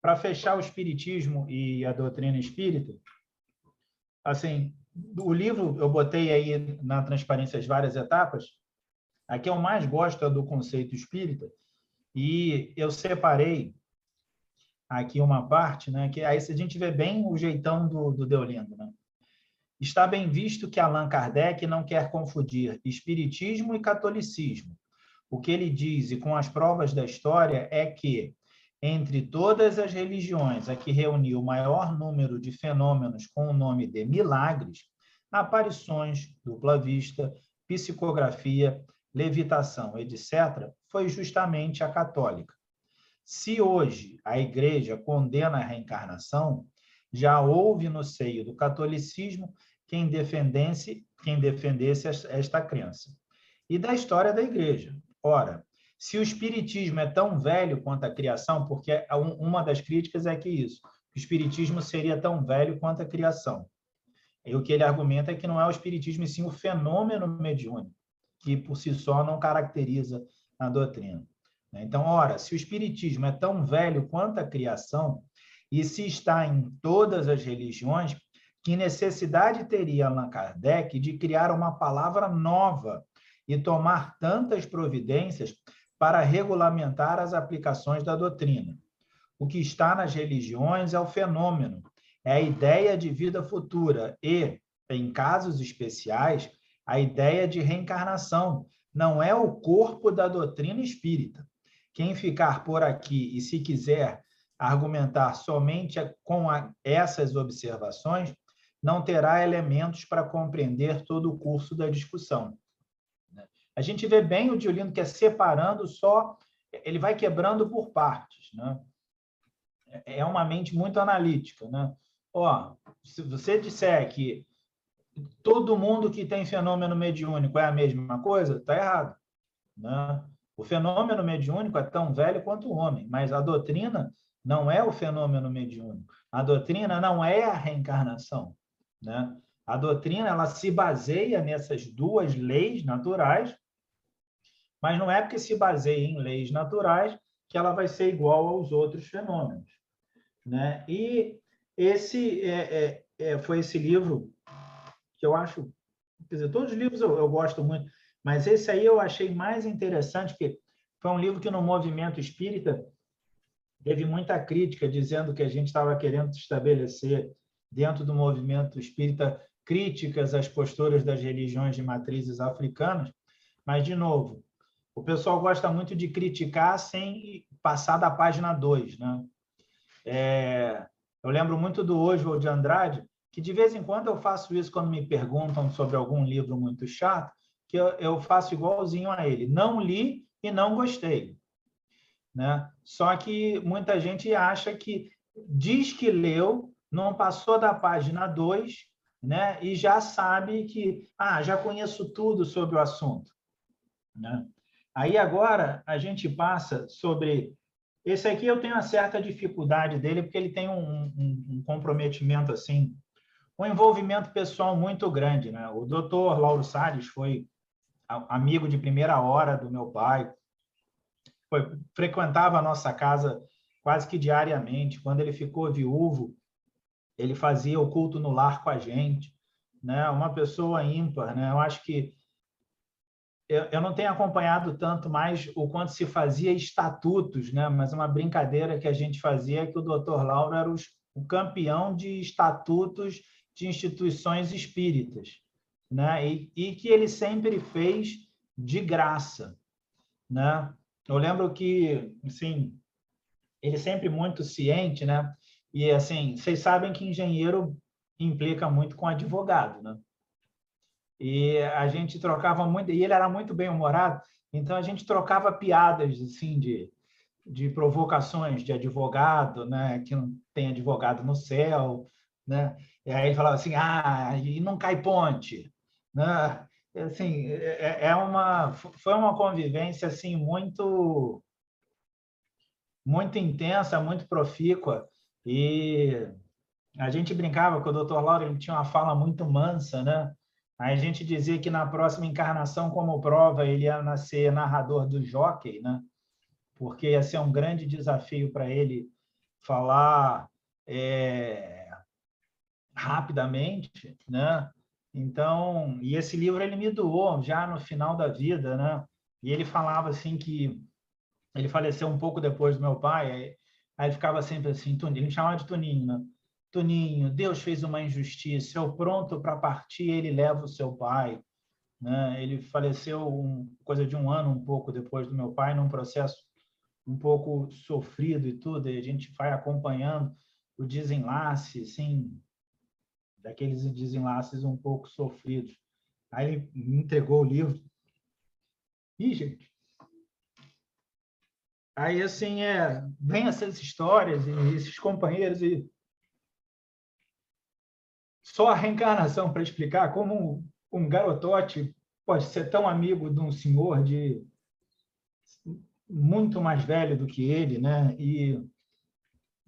para fechar o espiritismo e a doutrina espírita, assim, o livro eu botei aí na Transparência as várias etapas. A que eu mais gosto é do conceito espírita, e eu separei aqui uma parte, né, que aí a gente vê bem o jeitão do Deolindo, né? Está bem visto que Allan Kardec não quer confundir espiritismo e catolicismo. O que ele diz, e com as provas da história, é que, entre todas as religiões, a que reuniu o maior número de fenômenos com o nome de milagres, aparições, dupla vista, psicografia, levitação, etc., foi justamente a católica. Se hoje a Igreja condena a reencarnação, já houve no seio do catolicismo quem defendesse esta crença. E da história da Igreja. Ora, se o Espiritismo é tão velho quanto a criação, porque uma das críticas é que isso, o Espiritismo seria tão velho quanto a criação. E o que ele argumenta é que não é o Espiritismo, e sim o fenômeno mediúnico, que por si só não caracteriza a doutrina. Então, ora, se o Espiritismo é tão velho quanto a criação, e se está em todas as religiões, que necessidade teria Allan Kardec de criar uma palavra nova e tomar tantas providências para regulamentar as aplicações da doutrina? O que está nas religiões é o fenômeno, é a ideia de vida futura e, em casos especiais, a ideia de reencarnação. Não é o corpo da doutrina espírita. Quem ficar por aqui e, se quiser argumentar somente com essas observações, não terá elementos para compreender todo o curso da discussão. A gente vê bem o Deolindo que é separando só, ele vai quebrando por partes, né? É uma mente muito analítica, né? Ó, se você disser que todo mundo que tem fenômeno mediúnico é a mesma coisa, está errado, né? O fenômeno mediúnico é tão velho quanto o homem, mas a doutrina não é o fenômeno mediúnico. A doutrina não é a reencarnação, né? A doutrina ela se baseia nessas duas leis naturais, mas não é porque se baseia em leis naturais que ela vai ser igual aos outros fenômenos, né? E esse foi esse livro que eu acho, quer dizer, todos os livros eu gosto muito, mas esse aí eu achei mais interessante, porque foi um livro que no movimento espírita teve muita crítica, dizendo que a gente estava querendo estabelecer dentro do movimento espírita críticas às posturas das religiões de matrizes africanas, mas, de novo, o pessoal gosta muito de criticar sem passar da página 2, né? Eu lembro muito do Oswald de Andrade, que de vez em quando eu faço isso quando me perguntam sobre algum livro muito chato, que eu faço igualzinho a ele. Não li e não gostei, né? Só que muita gente acha que diz que leu, não passou da página 2, né? E já sabe que já conheço tudo sobre o assunto, né? Aí agora a gente passa sobre... Esse aqui eu tenho uma certa dificuldade dele, porque ele tem um comprometimento, assim, um envolvimento pessoal muito grande, né? O doutor Lauro Salles foi amigo de primeira hora do meu pai, frequentava a nossa casa quase que diariamente. Quando ele ficou viúvo, ele fazia o culto no lar com a gente, né? Uma pessoa ímpar, né? Eu acho que eu não tenho acompanhado tanto mais o quanto se fazia estatutos, né? Mas uma brincadeira que a gente fazia é que o doutor Lauro era o campeão de estatutos de instituições espíritas, né? E que ele sempre fez de graça, né? Eu lembro que, assim, ele sempre muito ciente, né? E, assim, vocês sabem que engenheiro implica muito com advogado, né? E a gente trocava muito, e ele era muito bem-humorado, então a gente trocava piadas, assim, de provocações de advogado, né? Que não tem advogado no céu, né? E aí ele falava assim, e não cai ponte, né? Assim, foi uma convivência, assim, muito intensa, muito profícua, e a gente brincava que o doutor Lauro ele tinha uma fala muito mansa, né? Aí a gente dizia que na próxima encarnação, como prova, ele ia nascer narrador do Jockey, né? Porque ia ser um grande desafio para ele falar rapidamente, né? Então, e esse livro ele me doou já no final da vida, né? E ele falava assim que ele faleceu um pouco depois do meu pai, aí ele ficava sempre assim, ele me chamava de Toninho, né? Toninho, Deus fez uma injustiça, eu pronto para partir, ele leva o seu pai, né? Ele faleceu coisa de um ano, um pouco depois do meu pai, num processo um pouco sofrido e tudo, e a gente vai acompanhando o desenlace, assim, daqueles desenlaces um pouco sofridos. Aí ele me entregou o livro. Ih, gente. Aí, assim, vem essas histórias e esses companheiros e só a reencarnação para explicar como um garotote pode ser tão amigo de um senhor de muito mais velho do que ele, né? E,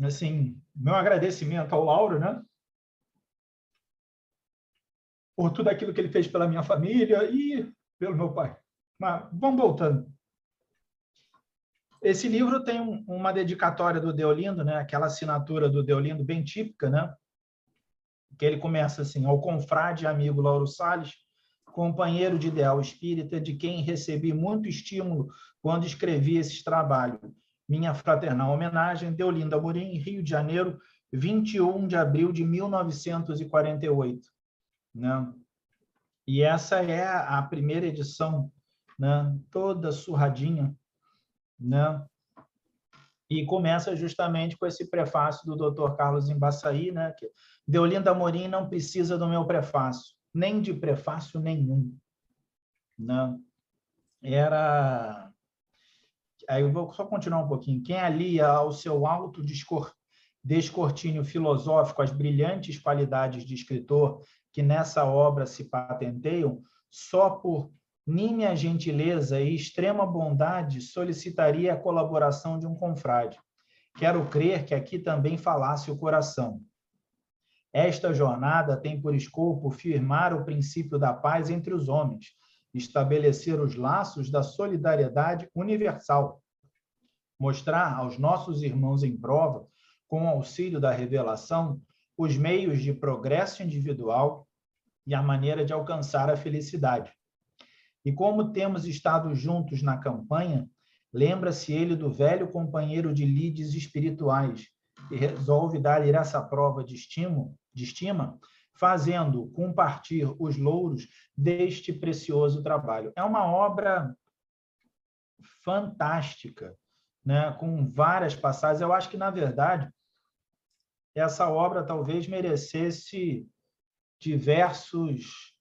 assim, meu agradecimento ao Lauro, né? Por tudo aquilo que ele fez pela minha família e pelo meu pai. Mas vamos voltando. Esse livro tem uma dedicatória do Deolindo, né? Aquela assinatura do Deolindo bem típica, né? Que ele começa assim: ao confrade amigo Lauro Salles, companheiro de ideal espírita, de quem recebi muito estímulo quando escrevi esse trabalho. Minha fraternal homenagem, Deolindo Amorim, Rio de Janeiro, 21 de abril de 1948. Né? E essa é a primeira edição, né? Toda surradinha, né? E começa justamente com esse prefácio do Dr. Carlos Embaçaí, né? Que Deolindo Amorim não precisa do meu prefácio, nem de prefácio nenhum, né? Era... Aí eu vou só continuar um pouquinho. Quem alia ao seu alto descortínio filosófico as brilhantes qualidades de escritor que nessa obra se patenteiam, só por nímia gentileza e extrema bondade solicitaria a colaboração de um confrade. Quero crer que aqui também falasse o coração. Esta jornada tem por escopo firmar o princípio da paz entre os homens, estabelecer os laços da solidariedade universal, mostrar aos nossos irmãos em prova, com o auxílio da revelação, os meios de progresso individual e a maneira de alcançar a felicidade. E como temos estado juntos na campanha, lembra-se ele do velho companheiro de lides espirituais e resolve dar-lhe essa prova de estima, fazendo compartir os louros deste precioso trabalho. É uma obra fantástica, né? Com várias passagens. Eu acho que, na verdade, essa obra talvez merecesse diversos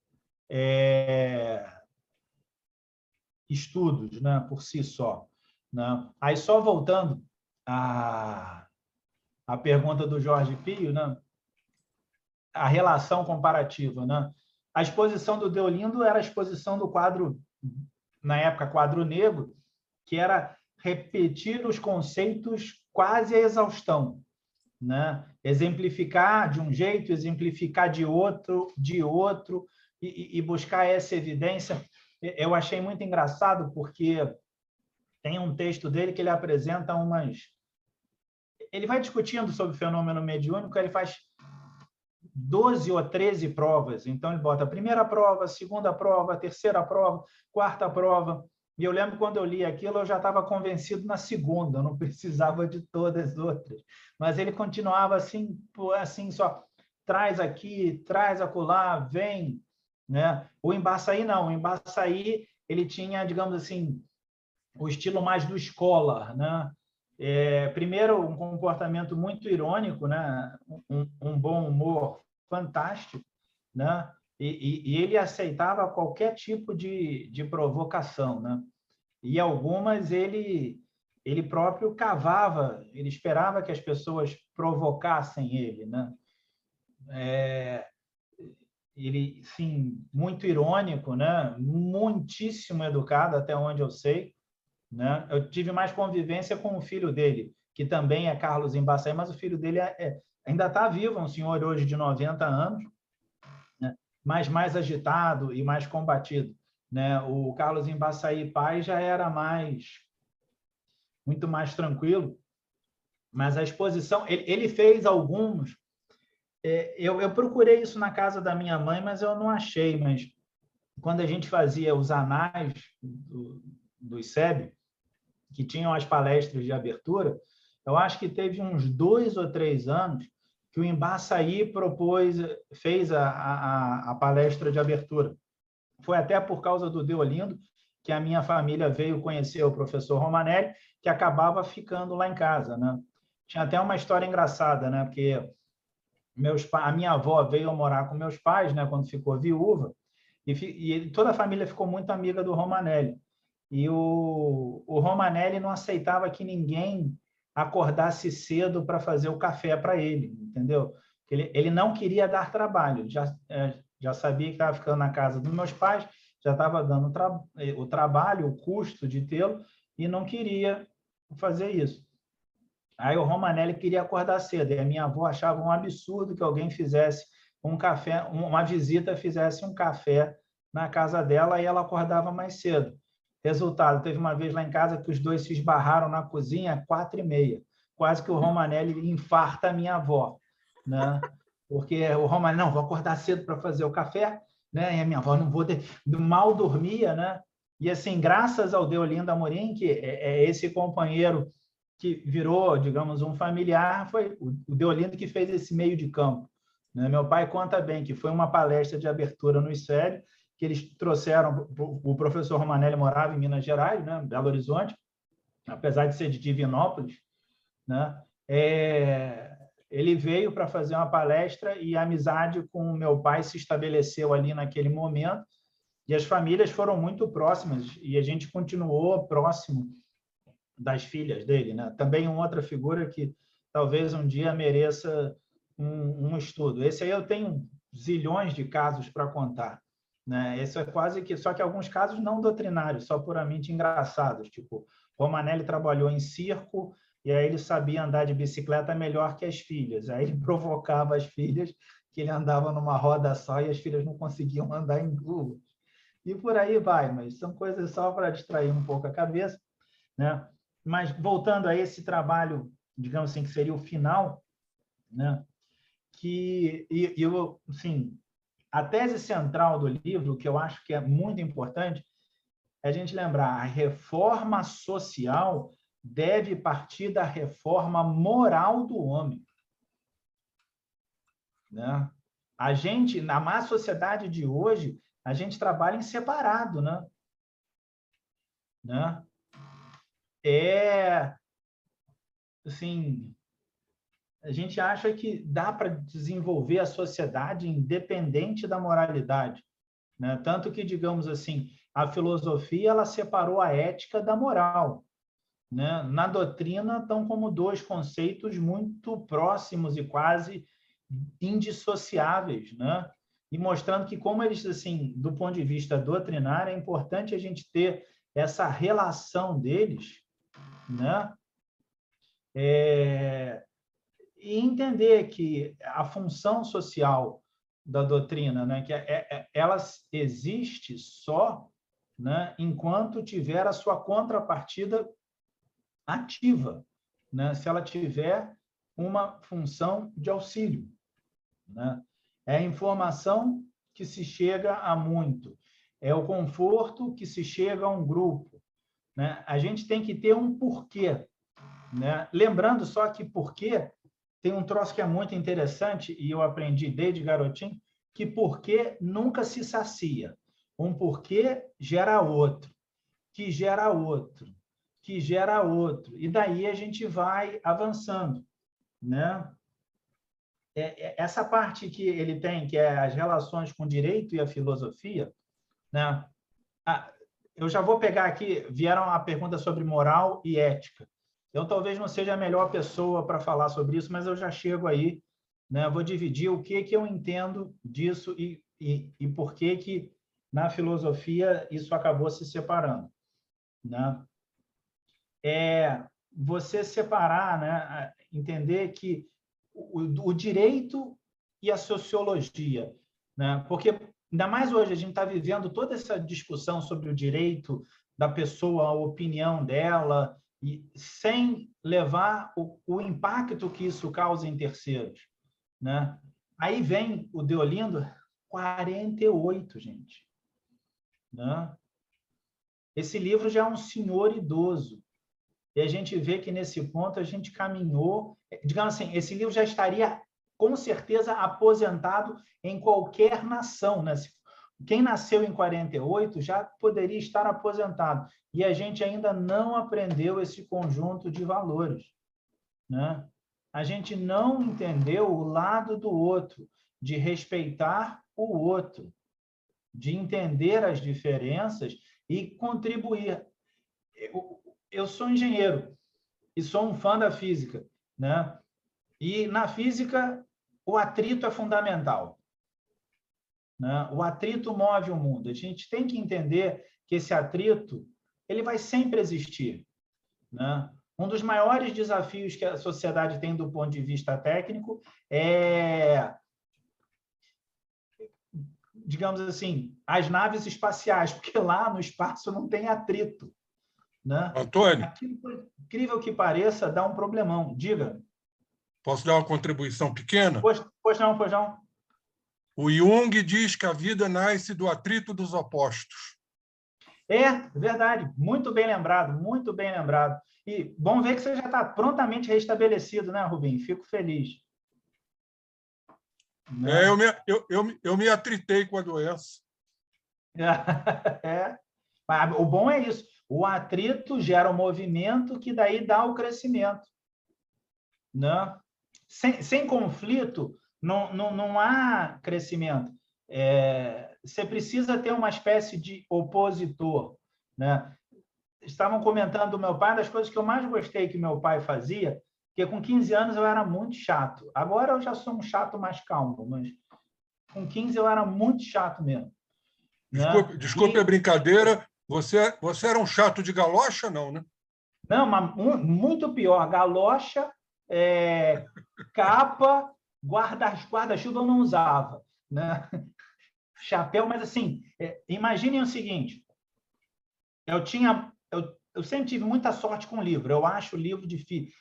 estudos, né, por si só. Né? Aí, só voltando à pergunta do Jorge Pio, né, a relação comparativa. Né? A exposição do Deolindo era a exposição do quadro, na época, quadro negro, que era repetir os conceitos quase à exaustão. Né? Exemplificar de um jeito, exemplificar de outro, e buscar essa evidência. Eu achei muito engraçado, porque tem um texto dele que ele apresenta ele vai discutindo sobre o fenômeno mediúnico, ele faz 12 ou 13 provas. Então, ele bota a primeira prova, a segunda prova, a terceira prova, quarta prova. E eu lembro, quando eu li aquilo, eu já estava convencido na segunda, eu não precisava de todas as outras. Mas ele continuava assim, só traz aqui, traz acolá, vem. Né? O Embaçaí não, o Embaçaí ele tinha, digamos assim, o estilo mais do Scholar, né? Primeiro, um comportamento muito irônico, né? Um bom humor fantástico, né? E ele aceitava qualquer tipo de provocação, né? E algumas ele próprio cavava, ele esperava que as pessoas provocassem ele, né? Ele, sim, muito irônico, né? Muitíssimo educado, até onde eu sei, né? Eu tive mais convivência com o filho dele, que também é Carlos Embaçaí, mas o filho dele ainda está vivo, um senhor hoje de 90 anos, né? Mas mais agitado e mais combatido. Né? O Carlos Embaçaí pai já era muito mais tranquilo, Mas a exposição, ele fez alguns. Eu procurei isso na casa da minha mãe, mas eu não achei. Mas quando a gente fazia os anais do ICEB, que tinham as palestras de abertura, eu acho que teve uns 2 ou 3 anos que o Embaçaí fez a palestra de abertura. Foi até por causa do Deolindo que a minha família veio conhecer o professor Romanelli, que acabava ficando lá em casa, né? Tinha até uma história engraçada, né? Porque a minha avó veio morar com meus pais, né? Quando ficou viúva, e toda a família ficou muito amiga do Romanelli. E o Romanelli não aceitava que ninguém acordasse cedo para fazer o café para ele, entendeu? Ele não queria dar trabalho, já sabia que estava ficando na casa dos meus pais, já estava dando o trabalho, o custo de tê-lo, e não queria fazer isso. Aí o Romanelli queria acordar cedo, e a minha avó achava um absurdo que alguém fizesse um café, uma visita fizesse um café na casa dela e ela acordava mais cedo. Resultado, teve uma vez lá em casa que os dois se esbarraram na cozinha às 4h30. Quase que o Romanelli infarta a minha avó, né? Porque o Romanelli, não, vou acordar cedo para fazer o café, né? E a minha avó, não vou mal dormia, né? E assim, graças ao Deolindo Amorim, que é esse companheiro que virou, digamos, um familiar, foi o Deolindo que fez esse meio de campo, né? Meu pai conta bem que foi uma palestra de abertura no ICEB, que eles trouxeram, o professor Romanelli morava em Minas Gerais, né, Belo Horizonte, apesar de ser de Divinópolis, né? Ele veio para fazer uma palestra e a amizade com o meu pai se estabeleceu ali naquele momento, e as famílias foram muito próximas, e a gente continuou próximo das filhas dele, né? Também uma outra figura que talvez um dia mereça um estudo. Esse aí eu tenho zilhões de casos para contar, né? Esse é quase que, só que alguns casos não doutrinários, só puramente engraçados, tipo, Romanelli trabalhou em circo e aí ele sabia andar de bicicleta melhor que as filhas. Aí ele provocava as filhas que ele andava numa roda só e as filhas não conseguiam andar em duas. E por aí vai, mas são coisas só para distrair um pouco a cabeça, né? Mas voltando a esse trabalho, digamos assim, que seria o final, né? Eu, assim, a tese central do livro, que eu acho que é muito importante, é a gente lembrar: a reforma social deve partir da reforma moral do homem, né? A gente, na má sociedade de hoje, a gente trabalha em separado, né? Assim, a gente acha que dá para desenvolver a sociedade independente da moralidade, né? Tanto que, digamos assim, a filosofia ela separou a ética da moral, né? Na doutrina estão como dois conceitos muito próximos e quase indissociáveis, né? E mostrando que, como eles, assim, do ponto de vista doutrinário, é importante a gente ter essa relação deles, né? E entender que a função social da doutrina, né, que ela existe só, né, enquanto tiver a sua contrapartida ativa, né, se ela tiver uma função de auxílio, né? É a informação que se chega a muito, é o conforto que se chega a um grupo, né? A gente tem que ter um porquê, né? Lembrando só que porquê tem um troço que é muito interessante, e eu aprendi desde garotinho, que porquê nunca se sacia. Um porquê gera outro, que gera outro, que gera outro. E daí a gente vai avançando, né? Essa parte que ele tem, que é as relações com o direito e a filosofia, né? Eu já vou pegar aqui, vieram a pergunta sobre moral e ética. Eu talvez não seja a melhor pessoa para falar sobre isso, mas eu já chego aí, né? Vou dividir o que eu entendo disso e por que na filosofia isso acabou se separando, né? Você separar, né? Entender que o direito e a sociologia, né? Porque ainda mais hoje a gente está vivendo toda essa discussão sobre o direito da pessoa, a opinião dela e sem levar o impacto que isso causa em terceiros, né? Aí vem o Deolindo, 48, gente, né? Esse livro já é um senhor idoso. E a gente vê que, nesse ponto, a gente caminhou... Digamos assim, esse livro já estaria, com certeza, aposentado em qualquer nação, né? Quem nasceu em 48 já poderia estar aposentado. E a gente ainda não aprendeu esse conjunto de valores, né? A gente não entendeu o lado do outro, de respeitar o outro, de entender as diferenças e contribuir. Eu sou engenheiro e sou um fã da física, né? E na física o atrito é fundamental, né? O atrito move o mundo. A gente tem que entender que esse atrito ele vai sempre existir, né? Um dos maiores desafios que a sociedade tem do ponto de vista técnico é, digamos assim, as naves espaciais, porque lá no espaço não tem atrito, né? Antônio, Aquilo, por incrível que pareça, dá um problemão. Diga. posso dar uma contribuição pequena? Pois não, pois não. O Jung diz que a vida nasce do atrito dos opostos. É, verdade. Muito bem lembrado, muito bem lembrado. E bom ver que você já está prontamente restabelecido, né, Rubim? Fico feliz. Né? Eu me atritei com a doença. É. Mas o bom é isso. O atrito gera um movimento que daí dá o crescimento. Né? Sem conflito, não há crescimento. Você precisa ter uma espécie de opositor, né? Estavam comentando do meu pai, das coisas que eu mais gostei que meu pai fazia, porque com 15 anos eu era muito chato. Agora eu já sou um chato mais calmo, mas com 15 eu era muito chato mesmo. Né? Desculpe a brincadeira, você era um chato de galocha, não, né? Não, mas muito pior. Galocha, capa, guarda-chuva eu não usava. Né? Chapéu, mas assim, imaginem o seguinte, eu sempre tive muita sorte com livro, eu acho o livro difícil.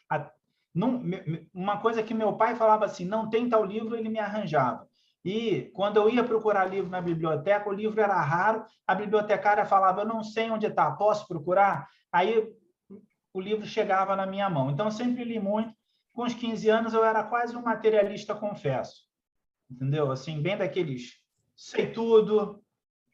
Uma coisa que meu pai falava assim, não tem tal livro, ele me arranjava. E quando eu ia procurar livro na biblioteca, o livro era raro, a bibliotecária falava, eu não sei onde está, posso procurar? Aí o livro chegava na minha mão. Então, eu sempre li muito. Com os 15 anos, eu era quase um materialista, confesso. Entendeu? Assim, bem daqueles, sei tudo,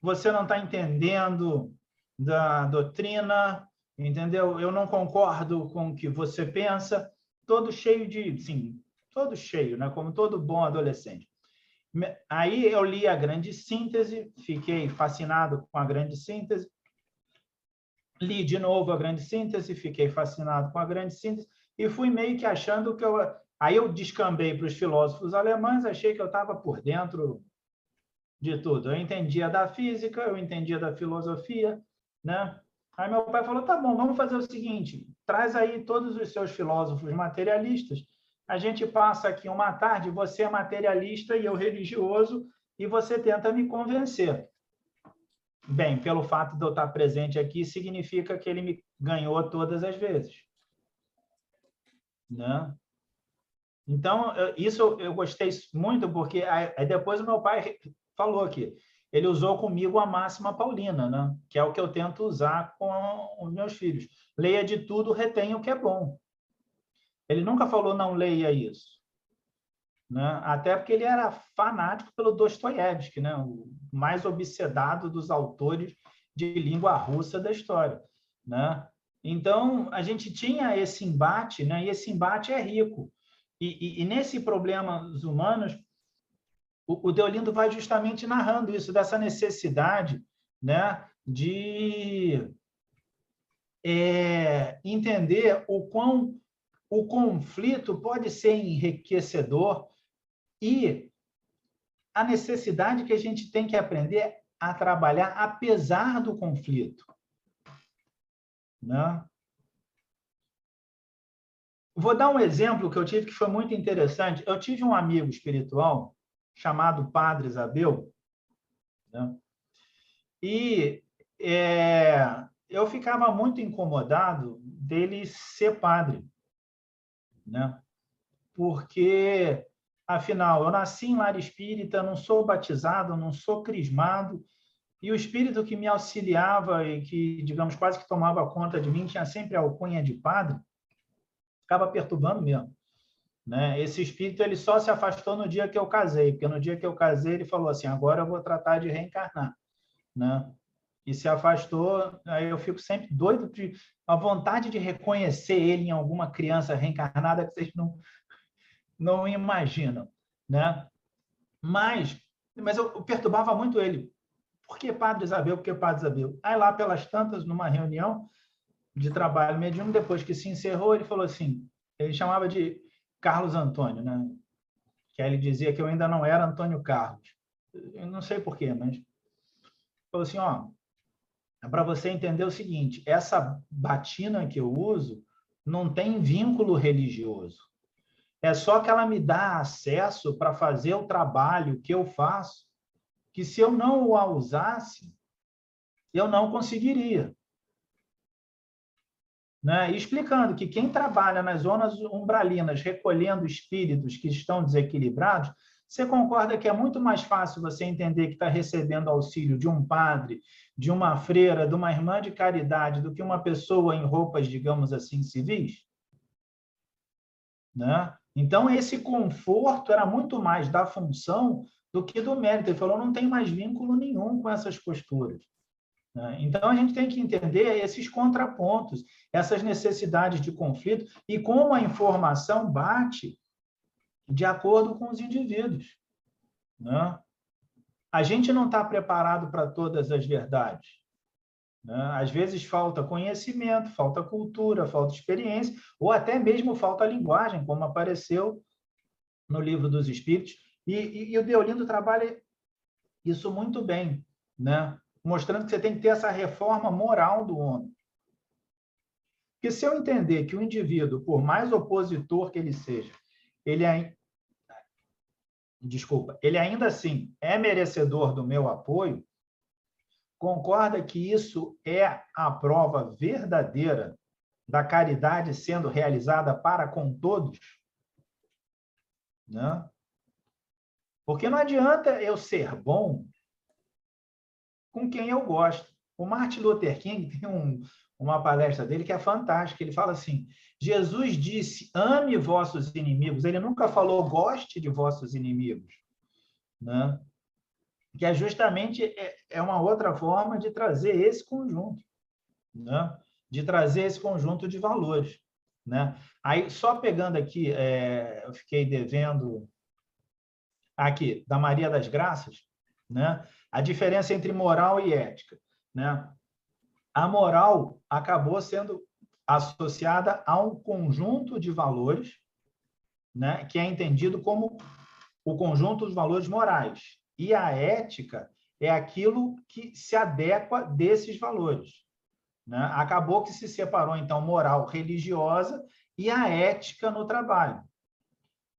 você não está entendendo da doutrina, entendeu? Eu não concordo com o que você pensa, todo cheio de, sim, todo cheio, né? Como todo bom adolescente. Aí eu li a Grande Síntese, fiquei fascinado com a Grande Síntese, li de novo a Grande Síntese, fiquei fascinado com a Grande Síntese e fui meio que achando que eu... Aí eu descambei para os filósofos alemães, achei que eu estava por dentro de tudo. Eu entendia da física, eu entendia da filosofia, né? Aí meu pai falou, tá bom, vamos fazer o seguinte, traz aí todos os seus filósofos materialistas, a gente passa aqui uma tarde, você é materialista e eu religioso, e você tenta me convencer. Bem, pelo fato de eu estar presente aqui, significa que ele me ganhou todas as vezes. Né? Então, isso eu gostei muito, porque aí depois o meu pai falou aqui, ele usou comigo a máxima paulina, né? Que é o que eu tento usar com os meus filhos. Leia de tudo, retenha o que é bom. Ele nunca falou não leia isso. Né? Até porque ele era fanático pelo Dostoiévski, né? O mais obsedado dos autores de língua russa da história. Né? Então, a gente tinha esse embate, né? E esse embate é rico. E nesse problema dos humanos, o Deolindo vai justamente narrando isso, dessa necessidade, né, de entender o quão o conflito pode ser enriquecedor e a necessidade que a gente tem que aprender a trabalhar apesar do conflito. Né? Vou dar um exemplo que eu tive que foi muito interessante. Eu tive um amigo espiritual chamado Padre Isabel, né? E eu ficava muito incomodado dele ser padre, né? Porque, afinal, eu nasci em lar espírita, não sou batizado, não sou crismado, e o espírito que me auxiliava e que, digamos, quase que tomava conta de mim, tinha sempre a alcunha de padre, ficava perturbando mesmo, né? Esse espírito ele só se afastou no dia que eu casei, porque no dia que eu casei ele falou assim, agora eu vou tratar de reencarnar, né? E se afastou, aí eu fico sempre doido de a vontade de reconhecer ele em alguma criança reencarnada que vocês não imaginam, né? Mas eu perturbava muito ele. Por que Padre Isabel? Por que Padre Isabel? Aí lá pelas tantas, numa reunião de trabalho mediúnico, depois que se encerrou, ele falou assim, ele chamava de Carlos Antônio, né? Que aí ele dizia que eu ainda não era Antônio Carlos. Eu não sei por quê, mas falou assim, ó, é para você entender o seguinte, essa batina que eu uso não tem vínculo religioso. É só que ela me dá acesso para fazer o trabalho que eu faço, que se eu não a usasse, eu não conseguiria. Né? E explicando que quem trabalha nas zonas umbralinas, recolhendo espíritos que estão desequilibrados, você concorda que é muito mais fácil você entender que está recebendo auxílio de um padre, de uma freira, de uma irmã de caridade, do que uma pessoa em roupas, digamos assim, civis? Né? Então, esse conforto era muito mais da função do que do mérito. Ele falou, não tem mais vínculo nenhum com essas posturas. Né? Então, a gente tem que entender esses contrapontos, essas necessidades de conflito e como a informação bate de acordo com os indivíduos. Né? A gente não está preparado para todas as verdades. Né? Às vezes falta conhecimento, falta cultura, falta experiência, ou até mesmo falta linguagem, como apareceu no Livro dos Espíritos. E o Deolindo trabalha isso muito bem, né? Mostrando que você tem que ter essa reforma moral do homem. Porque se eu entender que o indivíduo, por mais opositor que ele seja, ele ainda assim é merecedor do meu apoio, concorda que isso é a prova verdadeira da caridade sendo realizada para com todos? Né? Porque não adianta eu ser bom com quem eu gosto. O Martin Luther King tem uma palestra dele que é fantástica. Ele fala assim, Jesus disse, ame vossos inimigos. Ele nunca falou, goste de vossos inimigos. Né? Que é justamente uma outra forma de trazer esse conjunto. Né? De trazer esse conjunto de valores. Né? Aí, só pegando aqui, eu fiquei devendo aqui, da Maria das Graças, né? A diferença entre moral e ética. Né? A moral acabou sendo associada a um conjunto de valores, né? Que é entendido como o conjunto dos valores morais. E a ética é aquilo que se adequa desses valores. Né? Acabou que se separou, então, moral religiosa e a ética no trabalho.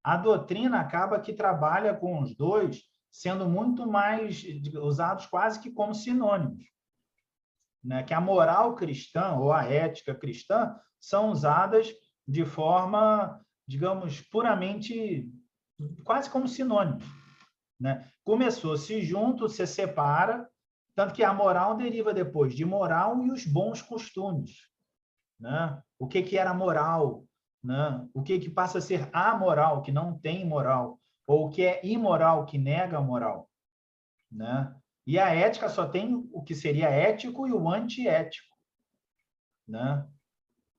A doutrina acaba que trabalha com os dois, sendo muito mais usados quase que como sinônimos. Né? Que a moral cristã ou a ética cristã são usadas de forma, digamos, puramente, quase como sinônimos. Né? Começou-se junto, se separa, tanto que a moral deriva depois de moral e os bons costumes. Né? O que era moral? Né? O que passa a ser amoral, que não tem moral? Ou o que é imoral, que nega a moral? Né? E a ética só tem o que seria ético e o antiético. Né?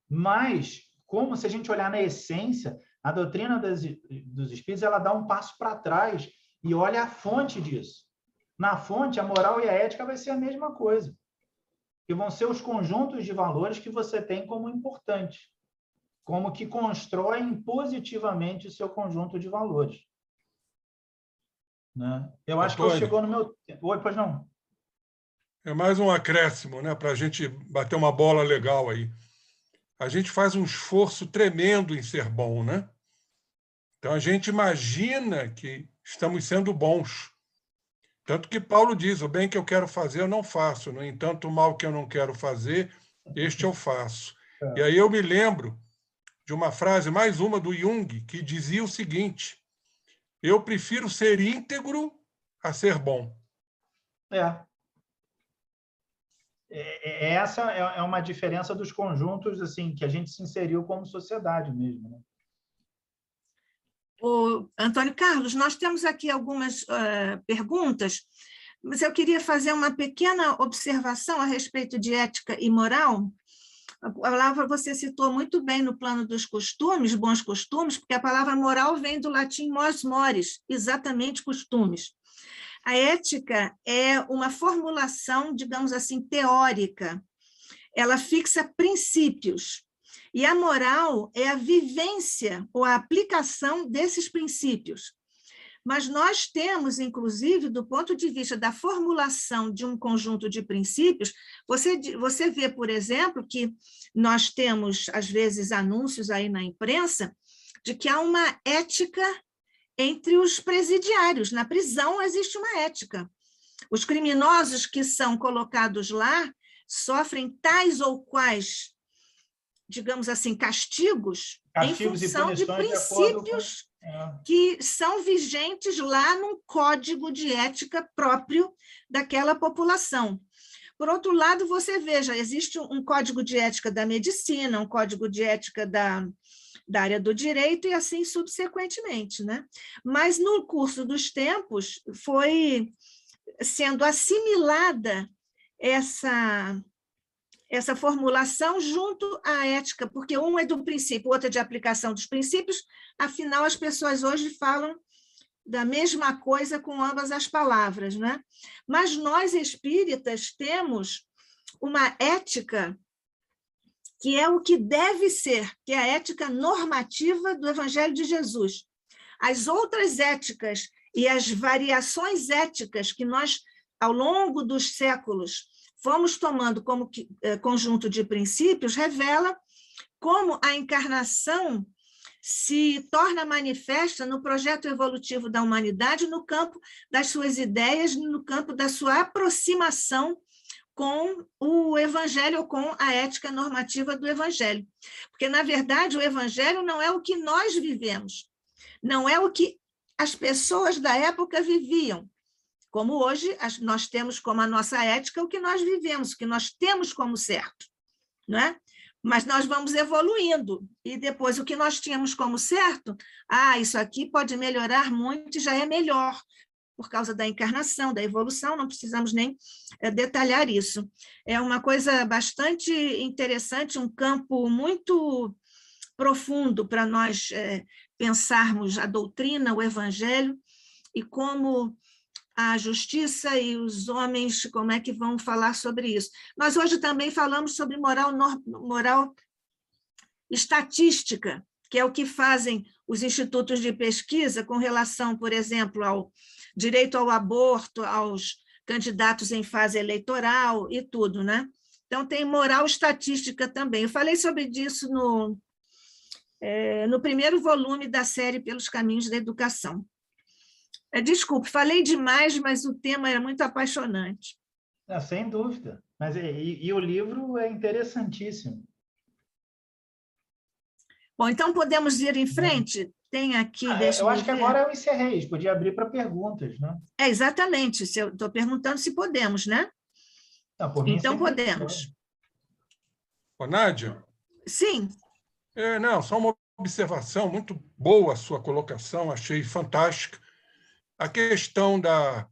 Mas, como se a gente olhar na essência, a doutrina dos espíritos ela dá um passo para trás e olha a fonte disso. Na fonte, a moral e a ética vai ser a mesma coisa. Que vão ser os conjuntos de valores que você tem como importantes, como que constroem positivamente o seu conjunto de valores. Né? Eu acho que chegou no meu... Oi, pois não? É mais um acréscimo, né, para a gente bater uma bola legal aí. A gente faz um esforço tremendo em ser bom, né? Então, a gente imagina que estamos sendo bons. Tanto que Paulo diz, o bem que eu quero fazer eu não faço, no entanto, o mal que eu não quero fazer, este eu faço. E aí eu me lembro de uma frase, mais uma do Jung, que dizia o seguinte: eu prefiro ser íntegro a ser bom. Essa é uma diferença dos conjuntos assim que a gente se inseriu como sociedade mesmo, né? Antônio Carlos, nós temos aqui algumas perguntas, mas eu queria fazer uma pequena observação a respeito de ética e moral. A palavra você citou muito bem no plano dos costumes, bons costumes, porque a palavra moral vem do latim mors mores, exatamente costumes. A ética é uma formulação, digamos assim, teórica. Ela fixa princípios. E a moral é a vivência ou a aplicação desses princípios. Mas nós temos, inclusive, do ponto de vista da formulação de um conjunto de princípios, você vê, por exemplo, que nós temos, às vezes, anúncios aí na imprensa de que há uma ética entre os presidiários. Na prisão existe uma ética. Os criminosos que são colocados lá sofrem tais ou quais, digamos assim, castigos em função de princípios que são vigentes lá num código de ética próprio daquela população. Por outro lado, você veja, existe um código de ética da medicina, um código de ética da área do direito e assim subsequentemente, né? Mas no curso dos tempos foi sendo assimilada essa formulação junto à ética, porque um é do princípio, o outro é de aplicação dos princípios, afinal as pessoas hoje falam da mesma coisa com ambas as palavras, né? Mas nós espíritas temos uma ética que é o que deve ser, que é a ética normativa do Evangelho de Jesus. As outras éticas e as variações éticas que nós, ao longo dos séculos, fomos tomando como conjunto de princípios, revela como a encarnação se torna manifesta no projeto evolutivo da humanidade, no campo das suas ideias, no campo da sua aproximação com o Evangelho ou com a ética normativa do Evangelho. Porque, na verdade, o Evangelho não é o que nós vivemos, não é o que as pessoas da época viviam, como hoje nós temos como a nossa ética o que nós vivemos, o que nós temos como certo, não é? Mas nós vamos evoluindo, e depois o que nós tínhamos como certo, isso aqui pode melhorar muito e já é melhor, por causa da encarnação, da evolução, não precisamos nem detalhar isso. É uma coisa bastante interessante, um campo muito profundo para nós pensarmos a doutrina, o Evangelho, e como a justiça e os homens, como é que vão falar sobre isso. Nós hoje também falamos sobre moral estatística, que é o que fazem os institutos de pesquisa com relação, por exemplo, ao direito ao aborto, aos candidatos em fase eleitoral e tudo, né? Então, tem moral estatística também. Eu falei sobre isso no primeiro volume da série Pelos Caminhos da Educação. Desculpe, falei demais, mas o tema era muito apaixonante. Sem dúvida. Mas, e o livro é interessantíssimo. Bom, então podemos ir em frente? Tem aqui... eu acho que agora eu encerrei. Podia abrir para perguntas, né? Exatamente. Eu estou perguntando se podemos, né? Não, por mim, então podemos. Nádia? Sim. Só uma observação, muito boa a sua colocação, achei fantástica. A questão da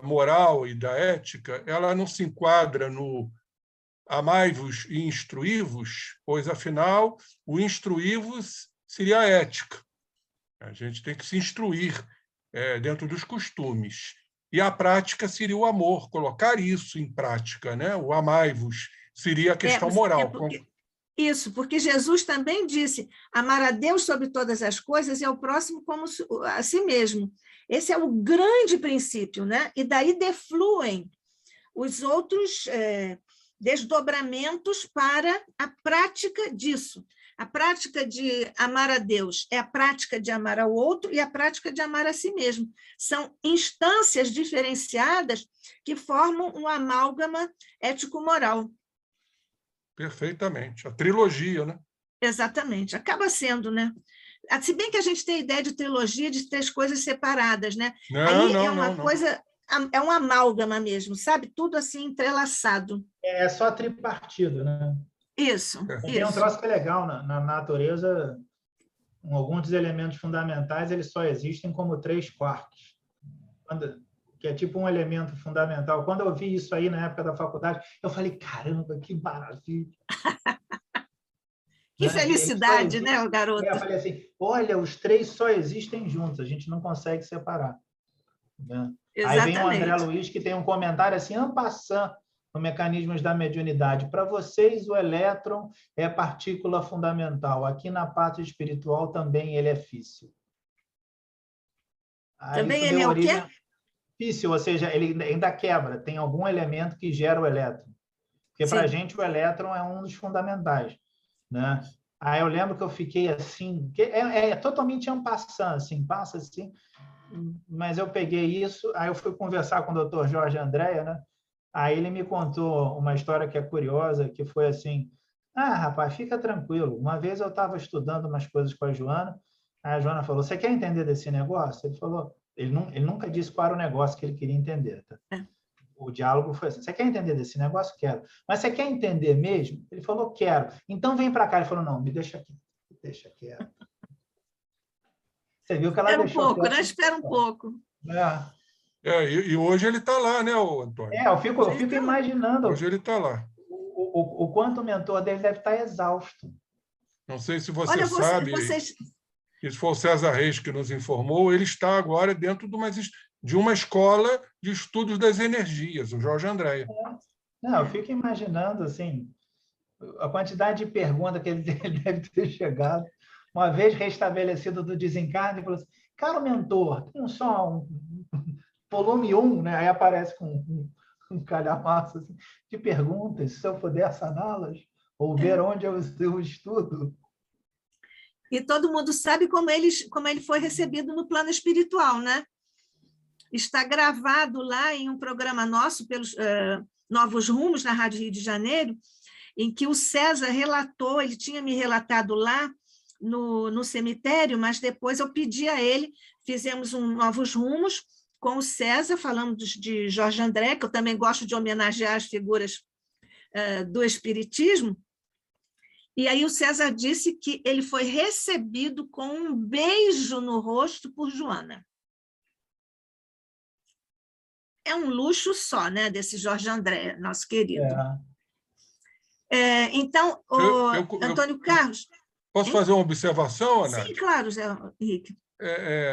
moral e da ética, ela não se enquadra no amai-vos e instruí-vos, pois, afinal, o instruí-vos seria a ética. A gente tem que se instruir dentro dos costumes. E a prática seria o amor, colocar isso em prática, né? O amai-vos seria a questão moral. Isso, porque Jesus também disse amar a Deus sobre todas as coisas e ao próximo como a si mesmo. Esse é o grande princípio, né? E daí defluem os outros desdobramentos para a prática disso. A prática de amar a Deus é a prática de amar ao outro e a prática de amar a si mesmo. São instâncias diferenciadas que formam um amálgama ético-moral. Perfeitamente. A trilogia, né? Exatamente. Acaba sendo, né? Se bem que a gente tem a ideia de trilogia de 3 coisas separadas, né? Aí é uma coisa, é um amálgama mesmo, sabe? Tudo assim entrelaçado. É só tripartido, né? Isso. Tem um troço que é legal na natureza, alguns dos elementos fundamentais eles só existem como 3/4, que é tipo um elemento fundamental. Quando eu vi isso aí na época da faculdade, eu falei, caramba, que maravilha! Que felicidade, existe, né, o garoto? Eu falei assim, olha, os 3 só existem juntos, a gente não consegue separar. Né? Aí vem o André Luiz, que tem um comentário assim, en passant, no Mecanismos da Mediunidade. Para vocês, o elétron é partícula fundamental. Aqui na parte espiritual também ele é físsil. Também ele é o quê? Físsil, ou seja, ele ainda quebra. Tem algum elemento que gera o elétron. Porque para a gente o elétron é um dos fundamentais. Né? Aí eu lembro que eu fiquei assim... É totalmente en passant, assim, passa assim... Mas eu peguei isso, aí eu fui conversar com o Dr. Jorge Andréa, né? Aí ele me contou uma história que é curiosa, que foi assim, rapaz, fica tranquilo. Uma vez eu estava estudando umas coisas com a Joana, aí a Joana falou, você quer entender desse negócio? Ele falou, ele nunca disse qual era o negócio que ele queria entender. Tá? O diálogo foi assim, você quer entender desse negócio? Quero. Mas você quer entender mesmo? Ele falou, quero. Então vem para cá. Ele falou, não, me deixa aqui. Deixa quieto. Você viu que ela deixou... Espera um pouco, né? Espera um pouco. E hoje ele está lá, né, Antônio? Eu fico imaginando. Hoje ele está lá. O quanto o mentor dele deve estar exausto. Não sei se você sabe, se foi o César Reis que nos informou, ele está agora dentro de uma escola de estudos das energias, o Jorge Andréa. Não, eu fico imaginando assim, a quantidade de perguntas que ele deve ter chegado. Uma vez restabelecido do desencarne, ele falou assim, caro mentor, tem só um volume 1, né? Aí aparece com um calhamaço assim, de perguntas, se eu puder saná-las, ou ver onde eu estudo. E todo mundo sabe como ele foi recebido no plano espiritual, né? Está gravado lá em um programa nosso, pelos Novos Rumos, na Rádio Rio de Janeiro, em que o César relatou, ele tinha me relatado lá, no cemitério, mas depois eu pedi a ele, fizemos um Novos Rumos com o César, falamos de Jorge André, que eu também gosto de homenagear as figuras do Espiritismo, e aí o César disse que ele foi recebido com um beijo no rosto por Joana. É um luxo só, né, desse Jorge André, nosso querido. Então, Antônio Carlos... Posso fazer uma observação, Ana? Sim, claro, Zé Henrique.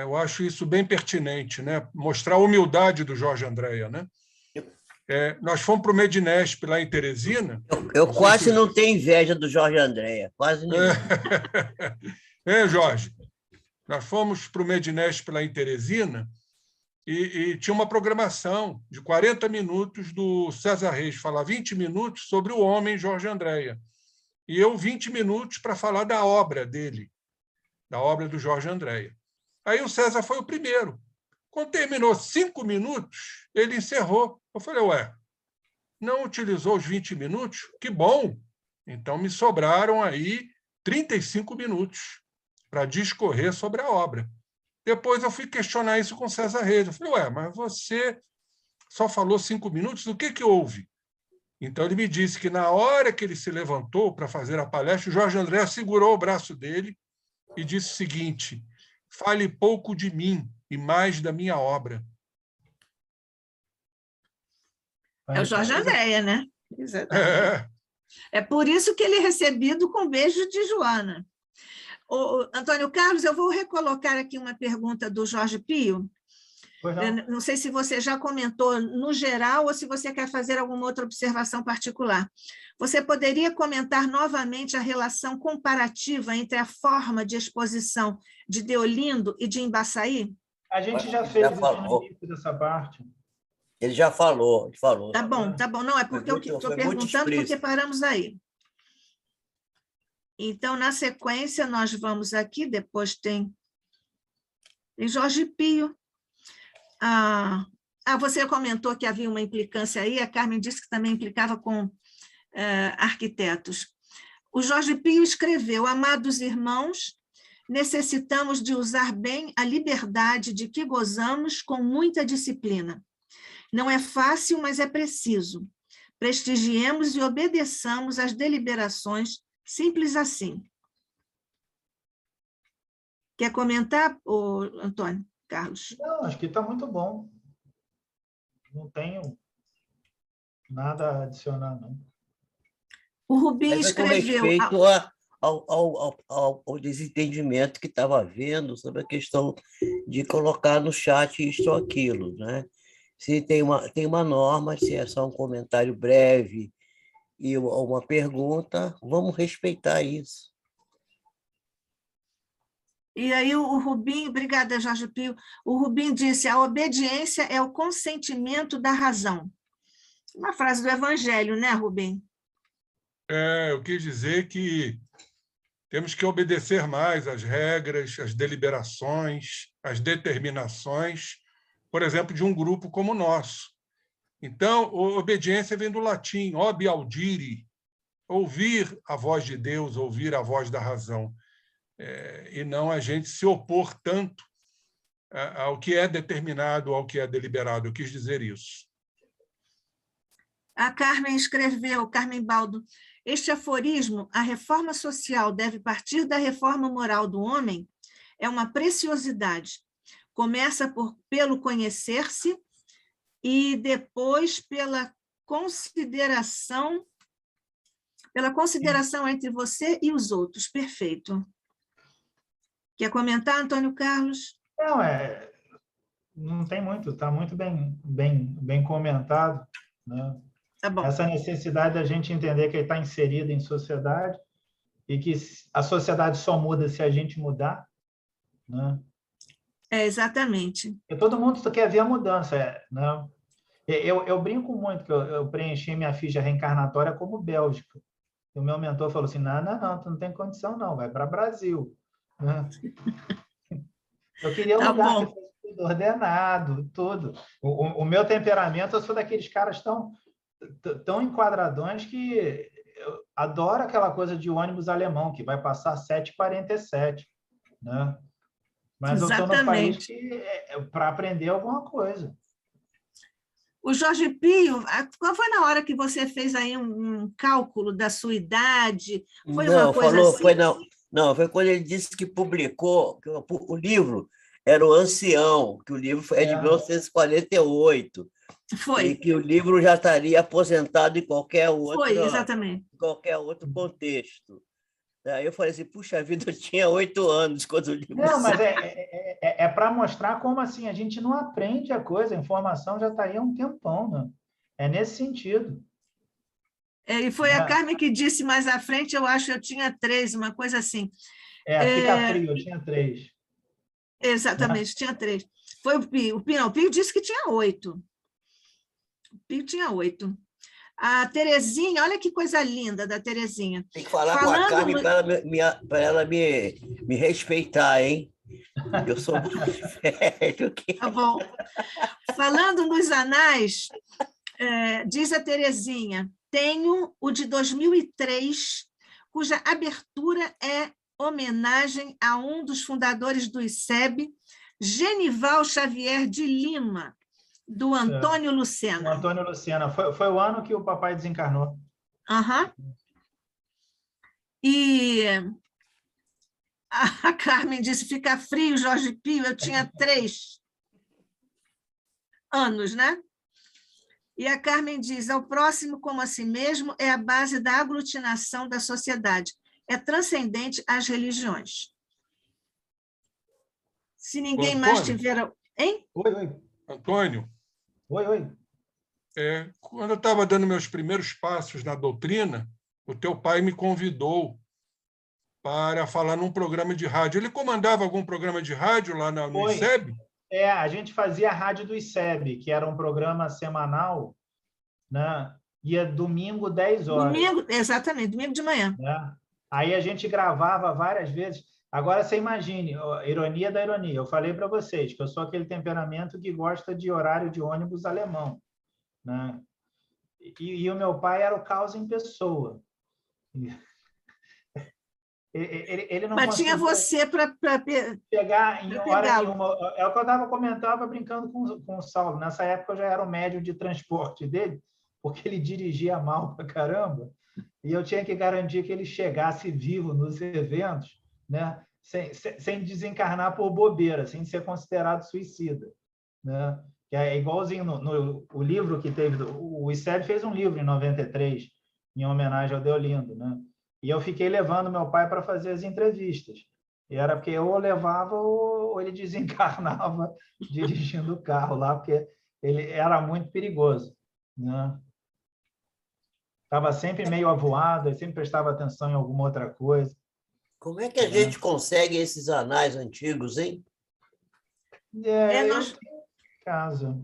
Eu acho isso bem pertinente, né? Mostrar a humildade do Jorge Andréa, né? Nós fomos para o Medinesp lá em Teresina. Eu quase não tenho inveja do Jorge Andréa, quase nenhum. Jorge, nós fomos para o Medinesp lá em Teresina e tinha uma programação de 40 minutos do César Reis, falar 20 minutos sobre o homem Jorge Andréa. E eu 20 minutos para falar da obra dele, da obra do Jorge Andréa. Aí o César foi o primeiro. Quando terminou 5 minutos, ele encerrou. Eu falei, não utilizou os 20 minutos? Que bom! Então me sobraram aí 35 minutos para discorrer sobre a obra. Depois eu fui questionar isso com o César Reis. Eu falei, mas você só falou 5 minutos? O que houve? Então, ele me disse que, na hora que ele se levantou para fazer a palestra, o Jorge André segurou o braço dele e disse o seguinte, fale pouco de mim e mais da minha obra. É o Jorge Andréa, né? Exatamente. É por isso que ele é recebido com beijo de Joana. Antônio Carlos, eu vou recolocar aqui uma pergunta do Jorge Pio. Não sei se você já comentou no geral ou se você quer fazer alguma outra observação particular. Você poderia comentar novamente a relação comparativa entre a forma de exposição de Deolindo e de Embaçaí? A gente já fez isso no início dessa parte. Ele já falou, ele falou. Tá bom. Não, é porque eu estou perguntando porque paramos aí. Então, na sequência, nós vamos aqui, depois tem Jorge Pio. Você comentou que havia uma implicância aí, a Carmen disse que também implicava com arquitetos. O Jorge Pio escreveu: amados irmãos, necessitamos de usar bem a liberdade de que gozamos com muita disciplina. Não é fácil, mas é preciso. Prestigiemos e obedeçamos às deliberações, simples assim. Quer comentar, Antônio Carlos? Não, acho que está muito bom. Não tenho nada a adicionar, não. O Rubim Mas escreveu... com respeito ao desentendimento que estava havendo sobre a questão de colocar no chat isto ou aquilo, né? Se tem uma norma, se é só um comentário breve e uma pergunta, vamos respeitar isso. E aí o Rubim, obrigada, Jorge Pio, o Rubim disse: a obediência é o consentimento da razão. Uma frase do Evangelho, né, Rubim? Eu quis dizer que temos que obedecer mais às regras, às deliberações, às determinações, por exemplo, de um grupo como o nosso. Então, a obediência vem do latim, ob audire, ouvir a voz de Deus, ouvir a voz da razão, e não a gente se opor tanto ao que é determinado, ao que é deliberado. Eu quis dizer isso. A Carmen escreveu, Carmen Baldo: este aforismo, a reforma social deve partir da reforma moral do homem, é uma preciosidade. Começa pelo conhecer-se e depois pela consideração entre você e os outros. Perfeito. Quer comentar, Antônio Carlos? Não, não tem muito, está muito bem comentado, né? Tá bom. Essa necessidade da gente entender que ele está inserido em sociedade e que a sociedade só muda se a gente mudar, né? Exatamente. E todo mundo quer ver a mudança, né? Eu brinco muito que eu preenchi minha ficha reencarnatória como Bélgica. E o meu mentor falou assim: não, tu não tem condição, não, vai para Brasil, né? Eu queria um lugar que fosse tudo ordenado, tudo. O meu temperamento, eu sou daqueles caras tão enquadradões que eu adoro aquela coisa de ônibus alemão, que vai passar 7h47, né? Mas eu estou no país que para aprender alguma coisa. O Jorge Pio, qual foi na hora que você fez aí um cálculo da sua idade? Foi uma coisa assim? Foi quando ele disse que publicou, que o livro era o Ancião, que o livro é de 1948. Foi. E que o livro já estaria aposentado em qualquer exatamente. Qualquer outro contexto. Aí eu falei assim: puxa vida, eu tinha 8 anos quando o livro Não, mas é para mostrar como assim a gente não aprende a coisa, a informação já está aí há um tempão, né? É nesse sentido. E foi a Carmen que disse mais à frente, eu acho que eu tinha 3, uma coisa assim. Fica frio, eu tinha 3. Exatamente, tinha 3. Foi o Pio. O Pio disse que tinha 8. O Pio tinha 8. A Terezinha, olha que coisa linda da Terezinha. Tem que falar com a Carmen para ela me respeitar, hein? Eu sou mais velho que... Tá bom. Falando nos anais, diz a Terezinha: tenho o de 2003, cuja abertura é homenagem a um dos fundadores do ICEB, Genival Xavier de Lima, do Antônio Lucena. O Antônio Lucena. Foi o ano que o papai desencarnou. E a Carmen disse: fica frio, Jorge Pio. Eu tinha 3 anos, né? E a Carmen diz: ao próximo como a si mesmo é a base da aglutinação da sociedade. É transcendente às religiões. Se ninguém mais tiver... Hein? Oi. Antônio. Oi. Quando eu estava dando meus primeiros passos na doutrina, o teu pai me convidou para falar num programa de rádio. Ele comandava algum programa de rádio lá no ICEB? A gente fazia a Rádio do ICEB, que era um programa semanal, né? Ia domingo, 10 horas. Domingo, exatamente, domingo de manhã. Né? Aí a gente gravava várias vezes. Agora, você imagine, ironia da ironia. Eu falei para vocês que eu sou aquele temperamento que gosta de horário de ônibus alemão. Né? E o meu pai era o caos em pessoa. Ele não Mas tinha você para pegar em hora nenhuma. É o que eu estava brincando com o Saulo. Nessa época eu já era o médio de transporte dele, porque ele dirigia mal para caramba, e eu tinha que garantir que ele chegasse vivo nos eventos, né? sem desencarnar por bobeira, sem ser considerado suicida. Né? Que é igualzinho no livro que teve... O ICEB fez um livro em 93, em homenagem ao Deolindo, né? E eu fiquei levando meu pai para fazer as entrevistas. E era porque eu levava ou ele desencarnava dirigindo o carro lá, porque ele era muito perigoso. Né? Estava sempre meio avoado, sempre prestava atenção em alguma outra coisa. Como é que a gente consegue esses anais antigos, hein? Eu tenho em casa.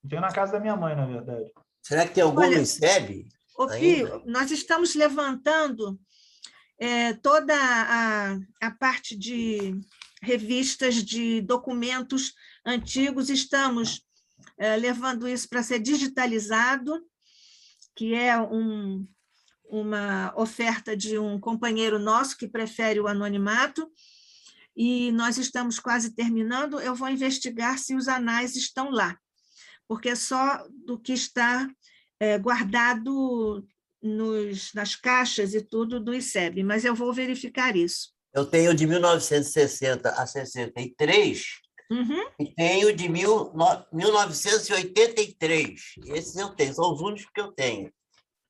Eu tenho na casa da minha mãe, na verdade. Será que tem algum no ICEB? Ô, Pio, nós estamos levantando toda a parte de revistas, de documentos antigos, estamos levando isso para ser digitalizado, que é uma oferta de um companheiro nosso que prefere o anonimato, e nós estamos quase terminando. Eu vou investigar se os anais estão lá, porque só do que está guardado nas caixas e tudo do ICEB, mas eu vou verificar isso. Eu tenho de 1960 a 63 e tenho de 1983. Esses eu tenho, são os únicos que eu tenho.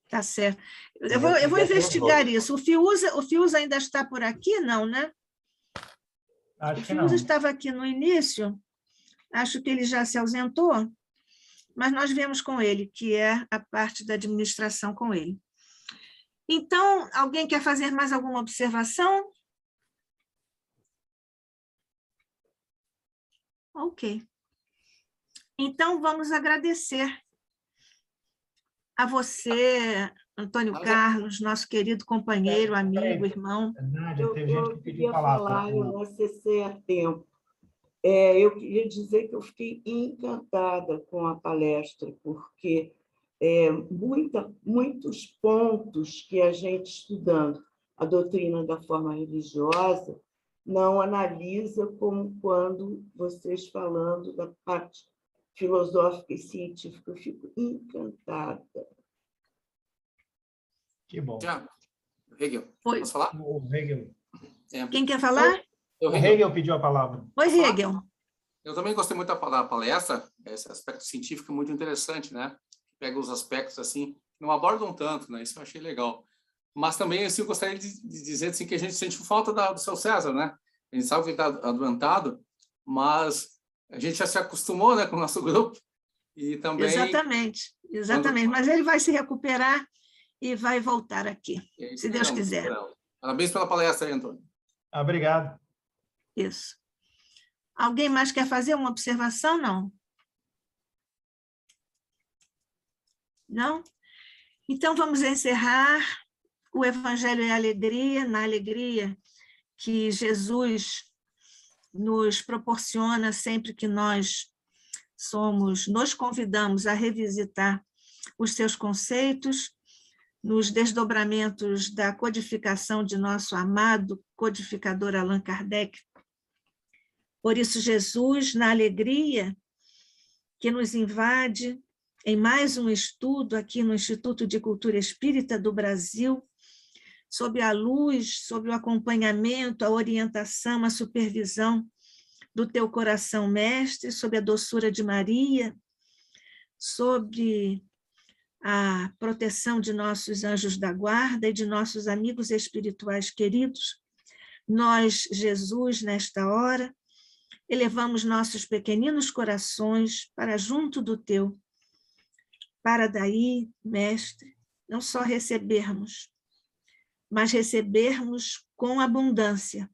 Tá certo. Eu vou investigar isso. O Fiuza ainda está por aqui, não, né? Acho que não. O Fiuza estava aqui no início, acho que ele já se ausentou, mas nós viemos com ele, que é a parte da administração com ele. Então, alguém quer fazer mais alguma observação? Ok. Então, vamos agradecer a você, Antônio Carlos, nosso querido companheiro, amigo, irmão. Nádia, teve gente que pediu palavra. Eu não acessei a tempo. Eu queria dizer que eu fiquei encantada com a palestra, porque muitos pontos que a gente, estudando a doutrina da forma religiosa, não analisa como quando vocês falando da parte filosófica e científica. Eu fico encantada. Que bom. Hegel, Oi. posso falar? O Hegel. Quem quer falar? O Hegel pediu a palavra. Oi, Hegel. Eu também gostei muito da palestra, esse aspecto científico é muito interessante, né? Pega os aspectos assim, não abordam tanto, né? Isso eu achei legal. Mas também assim, eu gostaria de dizer assim, que a gente sente falta do seu César, né? A gente sabe que ele está adoentado, mas a gente já se acostumou, né, com o nosso grupo e também... Exatamente. Mas ele vai se recuperar e vai voltar aqui, se Deus quiser. Parabéns pela palestra aí, Antônio. Obrigado. Isso. Alguém mais quer fazer uma observação? Não? Não? Então, vamos encerrar. O Evangelho é alegria, na alegria que Jesus nos proporciona sempre que nós nos convidamos a revisitar os seus conceitos, nos desdobramentos da codificação de nosso amado codificador Allan Kardec. Por isso, Jesus, na alegria que nos invade em mais um estudo aqui no Instituto de Cultura Espírita do Brasil, sob a luz, sob o acompanhamento, a orientação, a supervisão do teu coração, mestre, sob a doçura de Maria, sob a proteção de nossos anjos da guarda e de nossos amigos espirituais queridos, nós, Jesus, nesta hora, elevamos nossos pequeninos corações para junto do teu, para daí, mestre, não só recebermos, mas recebermos com abundância,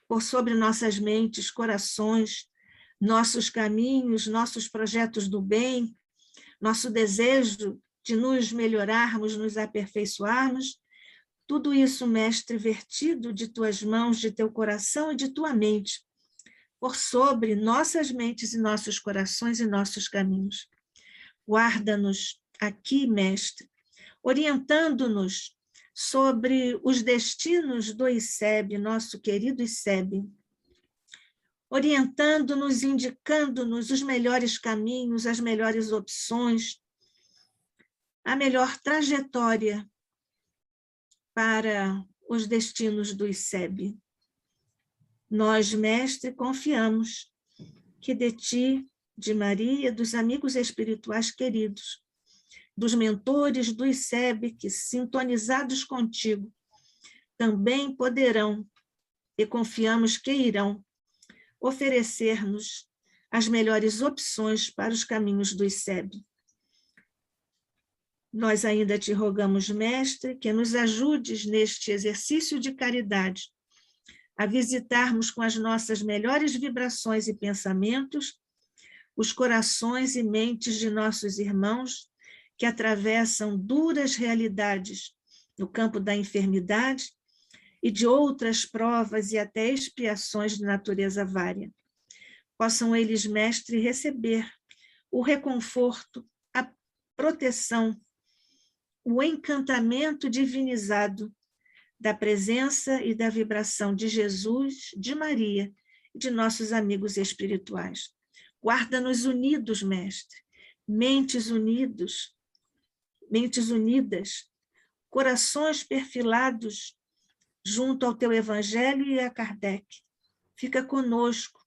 por sobre nossas mentes, corações, nossos caminhos, nossos projetos do bem, nosso desejo de nos melhorarmos, nos aperfeiçoarmos, tudo isso, Mestre, vertido de tuas mãos, de teu coração e de tua mente, por sobre nossas mentes e nossos corações e nossos caminhos. Guarda-nos aqui, Mestre, orientando-nos sobre os destinos do ICEB, nosso querido ICEB, orientando-nos, indicando-nos os melhores caminhos, as melhores opções, a melhor trajetória para os destinos do ICEB. Nós, Mestre, confiamos que de ti, de Maria, dos amigos espirituais queridos, dos mentores do ICEB que, sintonizados contigo, também poderão, e confiamos que irão, oferecer-nos as melhores opções para os caminhos do ICEB. Nós ainda te rogamos, Mestre, que nos ajudes neste exercício de caridade, a visitarmos com as nossas melhores vibrações e pensamentos os corações e mentes de nossos irmãos que atravessam duras realidades no campo da enfermidade e de outras provas e até expiações de natureza vária. Possam eles, Mestre, receber o reconforto, a proteção, o encantamento divinizado da presença e da vibração de Jesus, de Maria e de nossos amigos espirituais. Guarda-nos unidos, Mestre, mentes unidas, corações perfilados junto ao teu Evangelho e a Kardec. Fica conosco,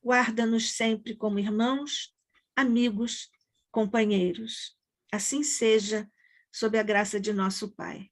guarda-nos sempre como irmãos, amigos, companheiros. Assim seja, sob a graça de nosso Pai.